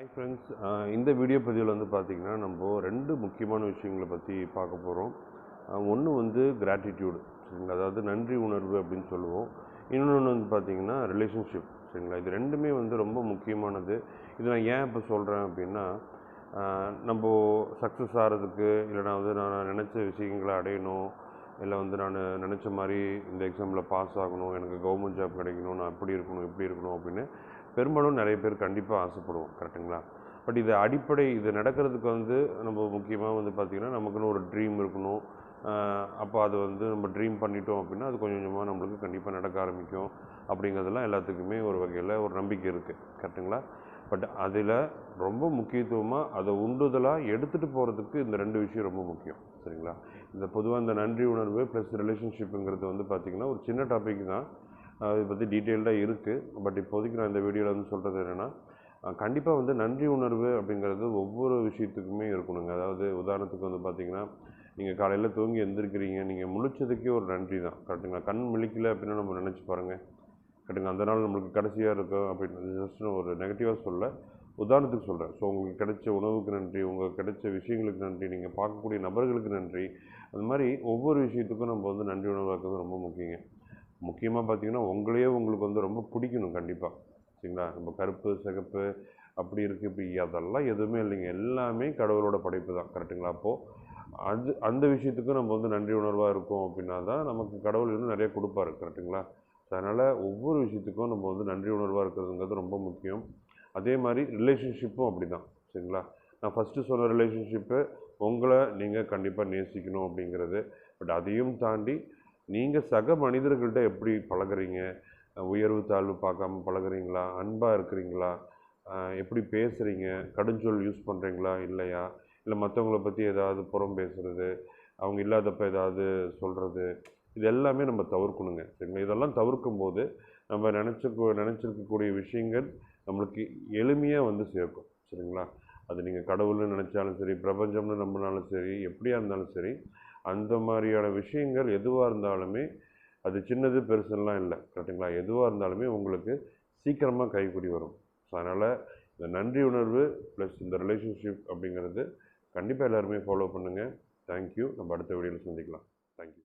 Hi friends, இந்த video பதிவில் வந்து பார்த்திங்கன்னா நம்ம ரெண்டு முக்கியமான விஷயங்களை பற்றி பார்க்க போகிறோம். ஒன்று வந்து கிராட்டிடியூடு, சரிங்களா, அதாவது நன்றி உணர்வு அப்படின்னு சொல்லுவோம். இன்னொன்று வந்து பார்த்திங்கன்னா ரிலேஷன்ஷிப், சரிங்களா. இது ரெண்டுமே வந்து ரொம்ப முக்கியமானது. இது நான் ஏன் இப்போ சொல்கிறேன் அப்படின்னா, நம்ம சக்ஸஸ் ஆகிறதுக்கு இல்லைனா வந்து நான் நினச்ச விஷயங்களை அடையணும், இல்லை வந்து நான் நினச்ச மாதிரி இந்த எக்ஸாமில் பாஸ் ஆகணும், எனக்கு கவர்மெண்ட் ஜாப் கிடைக்கணும், நான் அப்படி இருக்கணும் இப்படி இருக்கணும் அப்படின்னு பெரும்பாலும் நிறைய பேர் கண்டிப்பாக ஆசைப்படுவோம், கரெக்டுங்களா. பட் இது அடிப்படை இது நடக்கிறதுக்கு வந்து நம்ம முக்கியமாக வந்து பார்த்திங்கன்னா நமக்குன்னு ஒரு ட்ரீம் இருக்கணும். அப்போ அது வந்து நம்ம ட்ரீம் பண்ணிட்டோம் அப்படின்னா அது கொஞ்சம் கொஞ்சமாக நம்மளுக்கு கண்டிப்பாக நடக்க ஆரம்பிக்கும். அப்படிங்கிறதெல்லாம் எல்லாத்துக்குமே ஒரு வகையில் ஒரு நம்பிக்கை இருக்குது, கரெக்டுங்களா. பட் அதில் ரொம்ப முக்கியத்துவமாக அதை உண்டுதலாக எடுத்துகிட்டு போகிறதுக்கு இந்த ரெண்டு விஷயம் ரொம்ப முக்கியம், சரிங்களா. இந்த பொதுவாக இந்த நன்றி உணர்வு ப்ளஸ் ரிலேஷன்ஷிப்புங்கிறது வந்து பார்த்திங்கன்னா ஒரு சின்ன டாபிக் தான். அதை பற்றி டீட்டெயில்டாக இருக்குது. பட் இப்போதைக்கு நான் இந்த வீடியோவில் வந்து சொல்கிறது என்னென்னா, கண்டிப்பாக வந்து நன்றி உணர்வு அப்படிங்கிறது ஒவ்வொரு விஷயத்துக்குமே இருக்கணுங்க. அதாவது உதாரணத்துக்கு வந்து பார்த்திங்கன்னா, நீங்கள் காலையில் தூங்கி எழுந்திருக்கிறீங்க, நீங்கள் முழிச்சதுக்கே ஒரு நன்றி தான், கரெக்டுங்களா. கண் முழிக்கல அப்படின்னா நம்ம நினச்சி பாருங்கள், கரெக்டுங்க, அந்த நாள் நம்மளுக்கு கடைசியாக இருக்கும் அப்படின்னு ஜஸ்ட் ஒரு நெகட்டிவாக சொல்ல, உதாரணத்துக்கு சொல்கிறேன். ஸோ உங்களுக்கு கிடைச்ச உணவுக்கு நன்றி, உங்களுக்கு கிடைச்ச விஷயங்களுக்கு நன்றி, நீங்கள் பார்க்கக்கூடிய நபர்களுக்கு நன்றி. அந்த மாதிரி ஒவ்வொரு விஷயத்துக்கும் நம்ம வந்து நன்றி உணர்வாக்குறது ரொம்ப முக்கியங்க. முக்கியமாக பார்த்திங்கன்னா உங்களையே உங்களுக்கு வந்து ரொம்ப பிடிக்கணும் கண்டிப்பாக, சரிங்களா. நம்ம கருப்பு சிகப்பு அப்படி இருக்குது இப்படி அதெல்லாம் எதுவுமே இல்லைங்க, எல்லாமே கடவுளோட படைப்பு தான், கரெக்டுங்களா. அப்போது அந்த விஷயத்துக்கும் நம்ம வந்து நன்றி உணர்வாக இருக்கோம் அப்படின்னா தான் நமக்கு கடவுள் இன்னும் நிறைய கொடுப்பாரு, கரெக்டுங்களா. அதனால் ஒவ்வொரு விஷயத்துக்கும் நம்ம வந்து நன்றி உணர்வாக இருக்கிறதுங்கிறது ரொம்ப முக்கியம். அதே மாதிரி ரிலேஷன்ஷிப்பும் அப்படி தான், சரிங்களா. நான் ஃபஸ்ட்டு சொன்ன ரிலேஷன்ஷிப்பு உங்களை நீங்கள் கண்டிப்பாக நேசிக்கணும் அப்படிங்கிறது. பட் அதையும் தாண்டி நீங்கள் சக மனிதர்கள்ட்ட எப்படி பழகுறீங்க, உயர்வு தாழ்வு பார்க்காம பழகுறீங்களா, அன்பாக இருக்கிறீங்களா, எப்படி பேசுகிறீங்க, கடுஞ்சொல் யூஸ் பண்ணுறீங்களா இல்லையா, இல்லை மற்றவங்கள பற்றி ஏதாவது புறம் பேசுகிறது, அவங்க இல்லாதப்ப ஏதாவது சொல்கிறது, இது எல்லாமே நம்ம தவிர்க்கணுங்க, சரிங்களா. இதெல்லாம் தவிர்க்கும் போது நம்ம நினச்சிருக்கக்கூடிய விஷயங்கள் நம்மளுக்கு எளிமையாக வந்து சேர்க்கும், சரிங்களா. அது நீங்கள் கடவுள்னு நினச்சாலும் சரி, பிரபஞ்சம்னு நம்பினாலும் சரி, எப்படியா இருந்தாலும் சரி, அந்த மாதிரியான விஷயங்கள் எதுவாக இருந்தாலுமே அது சின்னது பெருசுலாம் இல்லை, கரெக்டுங்களா. எதுவாக இருந்தாலுமே உங்களுக்கு சீக்கிரமாக கைக்கூடி வரும். ஸோ அதனால் இந்த நன்றி உணர்வு ப்ளஸ் இந்த ரிலேஷன்ஷிப் அப்படிங்கிறது கண்டிப்பாக எல்லாருமே ஃபாலோ பண்ணுங்கள். தேங்க்யூ. நம்ம அடுத்த வீடியோவில் சந்திக்கலாம். தேங்க்யூ.